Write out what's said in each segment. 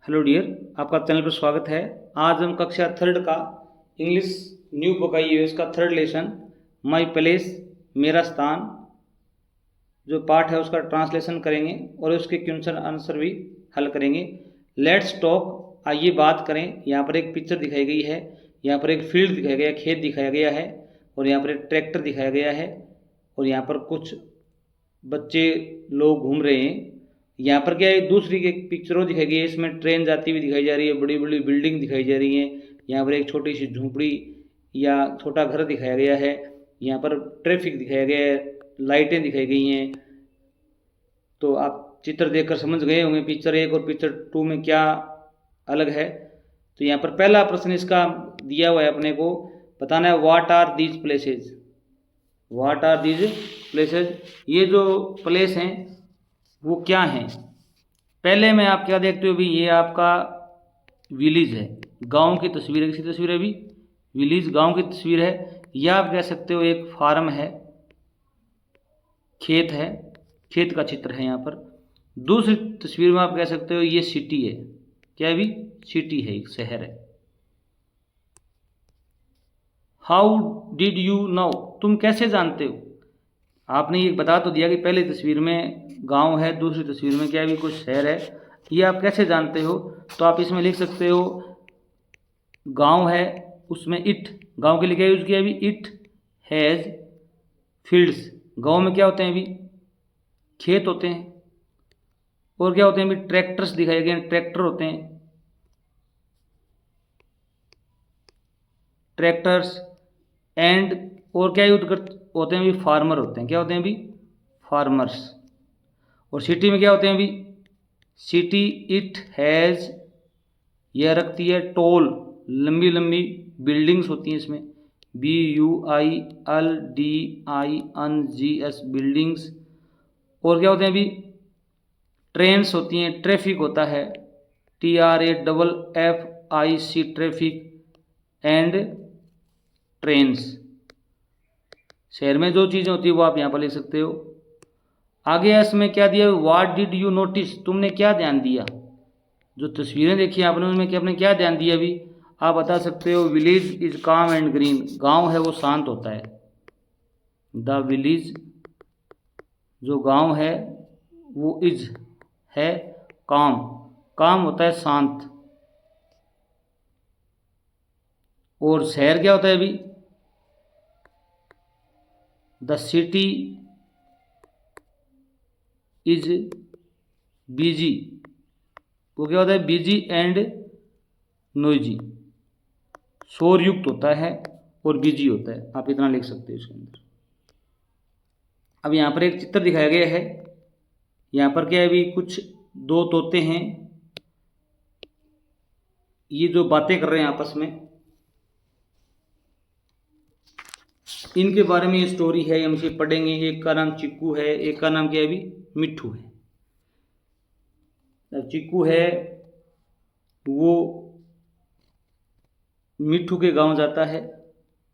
Hello dear, आपका channel पर स्वागत है। आज हम कक्षा थर्ड का इंग्लिश न्यू बुक आई है, इसका थर्ड लेसन माई प्लेस मेरा स्थान जो पार्ट है उसका ट्रांसलेशन करेंगे और उसके क्वेश्चन आंसर भी हल करेंगे। लेट्स टॉक, आइए बात करें। यहाँ पर एक पिक्चर दिखाई गई है, यहाँ पर एक फील्ड दिखाया गया, खेत दिखाया गया है और यहाँ पर एक ट्रैक्टर दिखाया गया है और यहाँ पर कुछ बच्चे लोग घूम रहे हैं। यहाँ पर क्या है, दूसरी एक पिक्चर और दिखाई गई है, इसमें ट्रेन जाती हुई दिखाई जा रही है, बड़ी बड़ी बिल्डिंग दिखाई जा रही है। यहाँ पर एक छोटी सी झोंपड़ी या छोटा घर दिखाया गया है। यहाँ पर ट्रैफिक दिखाया गया है, लाइटें दिखाई गई हैं। तो आप चित्र देखकर समझ गए होंगे पिक्चर 1 और पिक्चर 2 में क्या अलग है। तो यहाँ पर पहला प्रश्न इसका दिया हुआ है, अपने को बताना है what are these places. What are these places, ये जो प्लेस हैं वो क्या हैं। पहले में आप क्या देखते हो भी, ये आपका विलेज है, गांव की तस्वीर है। किसी तस्वीर है भी, विलेज गांव की तस्वीर है। या आप कह सकते हो एक फार्म है, खेत है, खेत का चित्र है यहाँ पर। दूसरी तस्वीर में आप कह सकते हो ये सिटी है। क्या भी, सिटी है, एक शहर है। हाउ डिड यू नो, तुम कैसे जानते हो। आपने ये बता तो दिया कि पहली तस्वीर में गांव है, दूसरी तस्वीर में क्या भी कुछ शहर है। ये आप कैसे जानते हो, तो आप इसमें लिख सकते हो गांव है, उसमें इट, गांव के लिए क्या यूज़ किया अभी, इट हैज़ फील्ड्स। गांव में क्या होते हैं अभी, खेत होते हैं। और क्या होते हैं अभी, ट्रैक्टर्स दिखाए गए हैं, ट्रैक्टर होते हैं, ट्रैक्टर्स। एंड और क्या यूज होते हैं अभी, फार्मर होते हैं। क्या होते हैं अभी, फार्मर्स। और सिटी में क्या होते हैं अभी, सिटी इट हैज़, यह रखती है टोल, लंबी लंबी बिल्डिंग्स होती हैं इसमें, BUILDINGS, बिल्डिंग्स। और क्या होते हैं अभी, ट्रेन्स होती हैं, ट्रैफिक होता है, TRAFFIC, ट्रैफिक एंड ट्रेन्स। शहर में जो चीज़ें होती है वो आप यहाँ पर लिख सकते हो। आगे इसमें क्या दिया, व्हाट डिड यू नोटिस, तुमने क्या ध्यान दिया। जो तस्वीरें देखी आपने उनमें आपने क्या ध्यान दिया अभी, आप बता सकते हो विलेज इज काम एंड ग्रीन, गांव है वो शांत होता है। द विलेज, जो गांव है वो इज है काम, काम होता है शांत। और शहर क्या होता है अभी, द सिटी इज बिजी, वो क्या होता है, बिजी एंड नोइजी, शोर युक्त होता है और बिजी होता है। आप इतना लिख सकते हो इसके अंदर। अब यहाँ पर एक चित्र दिखाया गया है, यहाँ पर क्या है अभी, कुछ दो तोते हैं, ये जो बातें कर रहे हैं आपस में, इनके बारे में ये स्टोरी है, हम इसे पढ़ेंगे। एक का नाम चिक्कू है, एक का नाम क्या है अभी, मिट्ठू है। चिक्कू है वो मिट्ठू के गांव जाता है,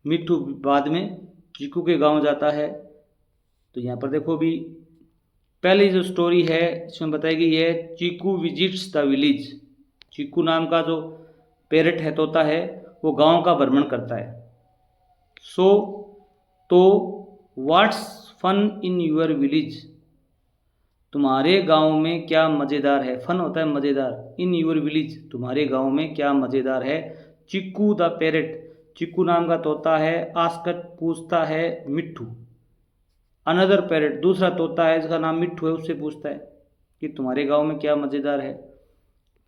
मिट्ठू बाद में चिक्कू के गांव जाता है। तो यहाँ पर देखो भी, पहली जो स्टोरी है इसमें बताई गई है chikoo visits the village. Chikku नाम का जो पैरट है, तोता है, वो गांव का भ्रमण करता है। तो what's fun in your village, तुम्हारे गांव में क्या मज़ेदार है। फन होता है मज़ेदार, इन योर विलेज, तुम्हारे गांव में क्या मज़ेदार है। चिक्कू द पैरट, चिक्कू नाम का तोता है, आस्कट, पूछता है मिट्ठू। अनदर पैरट, दूसरा तोता है जिसका नाम मिट्ठू है, उससे पूछता है कि तुम्हारे गांव में क्या मज़ेदार है।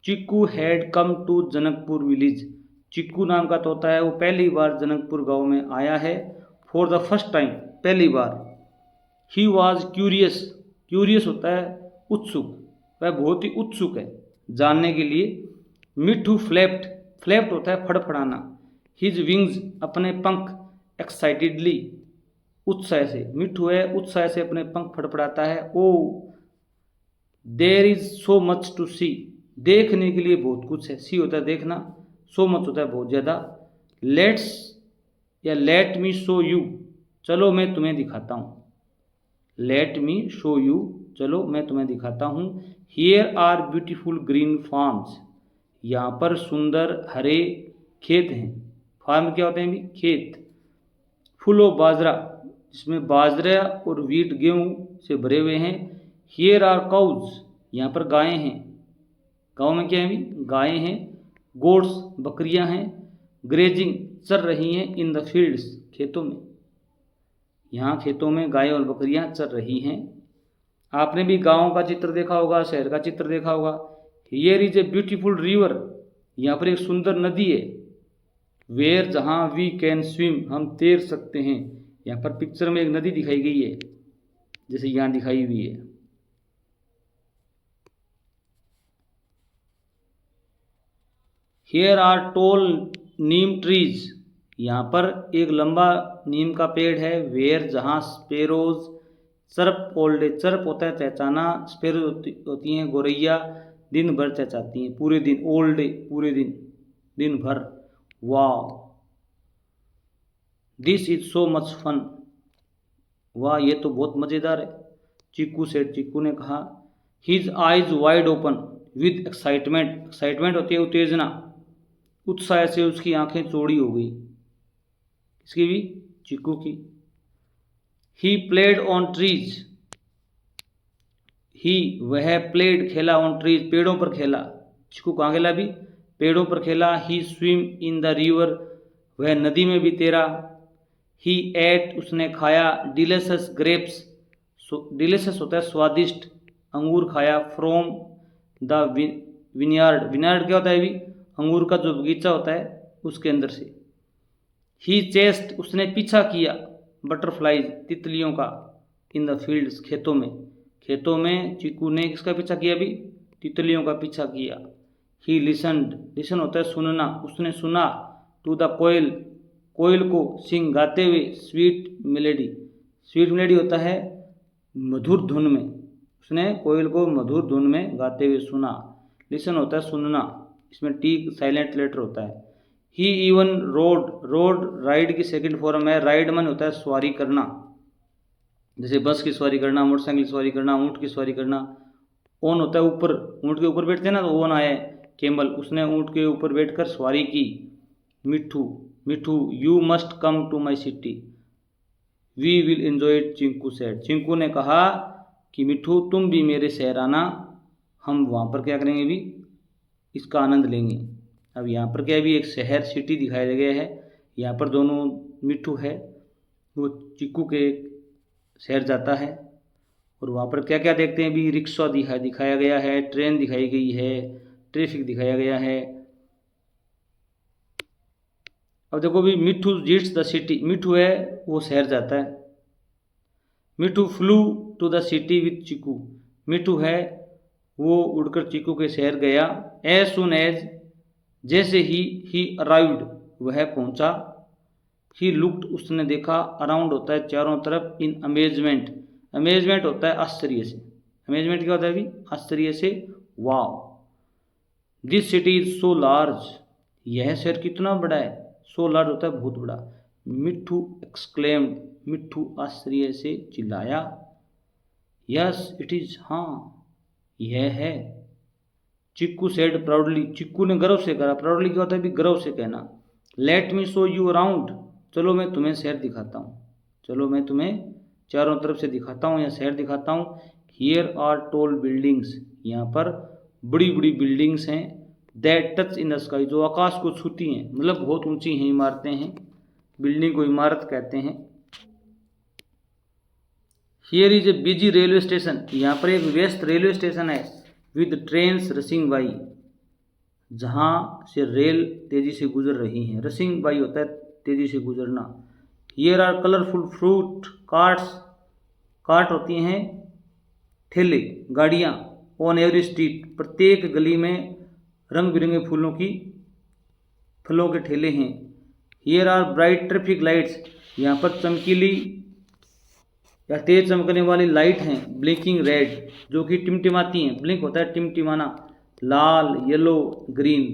Chikku had come to Janakpur village, Chikku नाम का तोता है वो पहली बार जनकपुर गांव में आया है। फॉर द फर्स्ट टाइम, पहली बार। ही वॉज क्यूरियस, क्यूरियस होता है उत्सुक, वह बहुत ही उत्सुक है जानने के लिए। मिट्ठू फ्लैप्ड, फ्लैप्ड होता है फड़फड़ाना। हिज विंग्स, अपने पंख, एक्साइटेडली, उत्साह से, मिट्ठू है उत्साह से अपने पंख फड़फड़ाता है। Oh there is so much to see, देखने के लिए बहुत कुछ है। सी होता है देखना, सो मच होता है बहुत ज़्यादा। लेट्स या लेट मी शो यू, चलो मैं तुम्हें दिखाता हूँ। लेट मी शो यू, चलो मैं तुम्हें दिखाता हूँ। Here are beautiful green farms, यहाँ पर सुंदर हरे खेत हैं। फार्म क्या होते हैं भी? खेत। फुल ऑफ बाजरा, जिसमें बाजरा और वीट गेहूँ से भरे हुए हैं। हियर आर काउज, यहाँ पर गायें हैं। गाँव में क्या है भी? गायें हैं। गोट्स, बकरियां हैं। ग्रेजिंग, चर रही हैं। इन द फील्ड्स, खेतों में। यहाँ खेतों में गायें और बकरियां चर रही हैं। आपने भी गाँव का चित्र देखा होगा, शहर का चित्र देखा होगा। Here is a beautiful river, यहाँ पर एक सुंदर नदी है। वेयर, जहाँ वी कैन स्विम, हम तैर सकते हैं। यहाँ पर पिक्चर में एक नदी दिखाई गई है, जैसे यहाँ दिखाई हुई है। Here are tall neem trees, यहाँ पर एक लंबा नीम का पेड़ है। वेयर, जहाँ स्पेरोज चरप ऑल डे, चरप होता है चहचाना, स्पेरोज होती हैं गोरैया, दिन भर चहचाती हैं, पूरे दिन। ऑल डे, पूरे दिन, दिन भर। वाह, this is so much fun, वाह ये तो बहुत मज़ेदार है। चीकू सेड, चीकू ने कहा। His eyes wide open with excitement, excitement होती है उत्तेजना, उत्साह से उसकी आंखें चौड़ी हो गई। किसकी भी? चीकू की। ही प्लेड ऑन ट्रीज, ही वह, प्लेड खेला, ऑन ट्रीज पेड़ों पर खेला। चीकू कहाँ खेला भी? पेड़ों पर खेला। ही स्विम इन द रिवर, वह नदी में भी तैरा। ही एट, उसने खाया। डिलेशस ग्रेप्स, डिलेशस होता है स्वादिष्ट, अंगूर खाया। फ्रॉम द विनयार्ड, विनयार्ड क्या होता है भी? अंगूर का जो बगीचा होता है उसके अंदर से। ही चेस्ट, उसने पीछा किया। बटरफ्लाइज, तितलियों का। इन द फील्ड्स, खेतों में। खेतों में चीकू ने किसका पीछा किया भी? तितलियों का पीछा किया। ही लिसनड, लिसन होता है सुनना, उसने सुना। टू द कोयल, कोयल को। सिंग, गाते हुए। स्वीट मेलेडी, स्वीट मेलेडी होता है मधुर धुन में, उसने कोयल को मधुर धुन में गाते हुए सुना। लिसन होता है सुनना, इसमें टी साइलेंट लेटर होता है। ही इवन रोड, रोड राइड की सेकंड फॉर्म है। राइड मन होता है सवारी करना, जैसे बस की सवारी करना, मोटरसाइकिल की सवारी करना, ऊँट की सवारी करना। ओन होता है ऊपर, ऊँट के ऊपर बैठते हैं ना, तो ओन आए केमल, उसने ऊँट के ऊपर बैठकर सवारी की। Mitthu, Mitthu, you must come to my city, we will enjoy it, Chinku said, Chinku ने कहा कि मिट्ठू तुम भी मेरे शहर आना, हम वहाँ पर क्या करेंगे भी? इसका आनंद लेंगे। अब यहाँ पर क्या भी? एक शहर, सिटी दिखाया गया है। यहाँ पर दोनों मिट्ठू है, वो चिक्कू के शहर जाता है, और वहाँ पर क्या क्या देखते हैं भी? रिक्शा दिखाया गया है, ट्रेन दिखाई गई है, ट्रैफिक दिखाया गया है। अब देखो भी, मिट्ठू जीट्स द सिटी, मिट्ठू है वो शहर जाता है। Mitthu flew to the city with Chikku, Mitthu है वो उड़कर चिकू के शहर गया। एज सुन एज, जैसे ही अराइव्ड, वह पहुंचा। ही लुक्ड, उसने देखा। अराउंड होता है चारों तरफ। इन अमेजमेंट, अमेजमेंट होता है आश्चर्य से। अमेजमेंट क्या होता है भी? आश्चर्य से। Wow, this city is so large, यह शहर कितना बड़ा है। सो लार्ज होता है बहुत बड़ा। मिट्ठू एक्सक्लेम्ड, मिट्ठू आश्चर्य से चिल्लाया। यस इट इज, हाँ यह है। चिक्कू सेड प्राउडली, चिक्कू ने गर्व से कहा। प्राउडली क्या होता है भी? गर्व से कहना। Let me show you around, चलो मैं तुम्हें शहर दिखाता हूँ, चलो मैं तुम्हें चारों तरफ से दिखाता हूँ या शहर दिखाता हूँ। हियर आर टॉल बिल्डिंग्स, यहाँ पर बड़ी बड़ी बिल्डिंग्स हैं। That touch in the sky, जो आकाश को छूती हैं, मतलब बहुत ऊंची हैं इमारतें हैं। बिल्डिंग को इमारत कहते हैं। Here is a busy railway station, यहाँ पर एक व्यस्त रेलवे स्टेशन है। विद ट्रेन्स रसिंग बाई, जहाँ से रेल तेजी से गुजर रही हैं। रसिंग बाई होता है तेजी से गुजरना। Here are colourful fruit carts, cart होती हैं ठेले, गाड़ियाँ। ऑन एवरी स्ट्रीट, प्रत्येक गली में रंग बिरंगे फूलों की, फलों के ठेले हैं। Here are bright traffic lights, यहाँ पर चमकीली या तेज चमकने वाली लाइट हैं। ब्लिंकिंग रेड, जो कि टिमटिमाती हैं। ब्लिंक होता है टिमटिमाना। लाल, येलो, ग्रीन,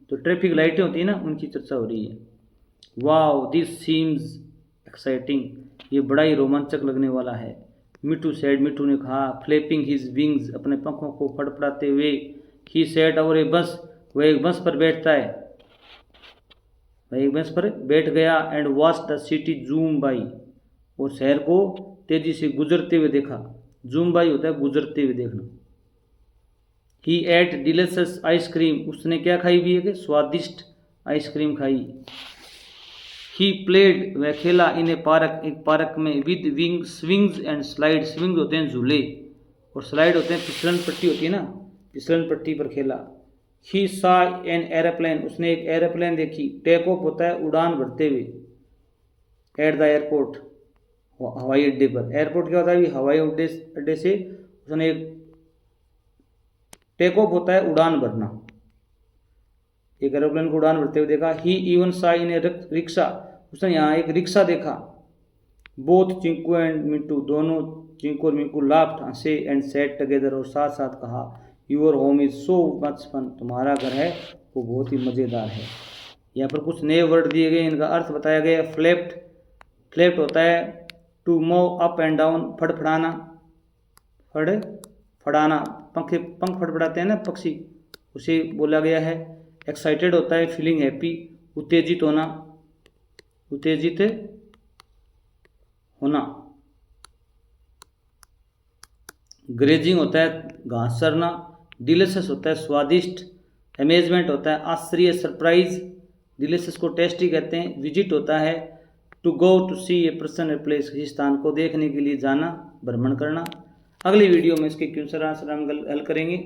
तो ट्रैफिक लाइटें होती हैं ना, उनकी चर्चा हो रही है। वाओ दिस सीम्स एक्साइटिंग, ये बड़ा ही रोमांचक लगने वाला है। मिट्ठू सेड, मिट्ठू ने कहा। फ्लैपिंग हिज विंग्स, अपने पंखों को फड़फड़ाते हुए। ही सेट और ए बस, वह एक बस पर बैठता है, वह एक बस पर बैठ गया। And watch the city zoom by, और शहर को तेजी से गुजरते हुए देखा। जूम बाई होता है गुजरते हुए देखना। ही एट डिलीशियस आइसक्रीम, उसने क्या खाई भी है कि स्वादिष्ट आइसक्रीम खाई। ही प्लेड, वह खेला। इन ए पार्क, एक पार्क में। With wing swings and slide, swings होते हैं झूले और स्लाइड होते हैं फिसलन पट्टी होती है ना, फिसलन पट्टी पर खेला। ही सा एन एरोप्लेन, उसने एक एरोप्लेन देखी। टेक ऑफ होता है उड़ान भरते हुए। एट द एयरपोर्ट, हवाई अड्डे पर। एयरपोर्ट क्या होता है, हवाई अड्डे से उसने एक टेक ऑफ होता है उड़ान भरना, एक एरोप्लेन को उड़ान भरते हुए देखा। ही इवन सा इन ए रिक्शा, उसने यहाँ एक रिक्शा देखा। बोथ चिंकू एंड मिंटू, दोनों चिंकू और मिंकू लाफ्ट, हंसे। एंड सेट टुगेदर, और साथ साथ कहा। Your home is so much fun, तुम्हारा घर है वो बहुत ही मज़ेदार है। यहाँ पर कुछ नए वर्ड दिए गए, इनका अर्थ बताया गया। फ्लैप्ड, फ्लैप्ड होता है to move up and down, फड़फड़ाना, फड़फड़ाना, पंख फड़फड़ाते हैं ना पक्षी, उसे बोला गया है। एक्साइटेड होता है फीलिंग हैप्पी, उत्तेजित होना, उत्तेजित होना। ग्रेजिंग होता है घास चरना। डिलीशियस होता है स्वादिष्ट। अमेजमेंट होता है आश्चर्य, सरप्राइज। डिलीशियस को टेस्टी कहते हैं। विजिट होता है to go to see a person a place, किसी स्थान को देखने के लिए जाना, भ्रमण करना। अगली वीडियो में इसके क्वेश्चन आंसर हम हल करेंगे।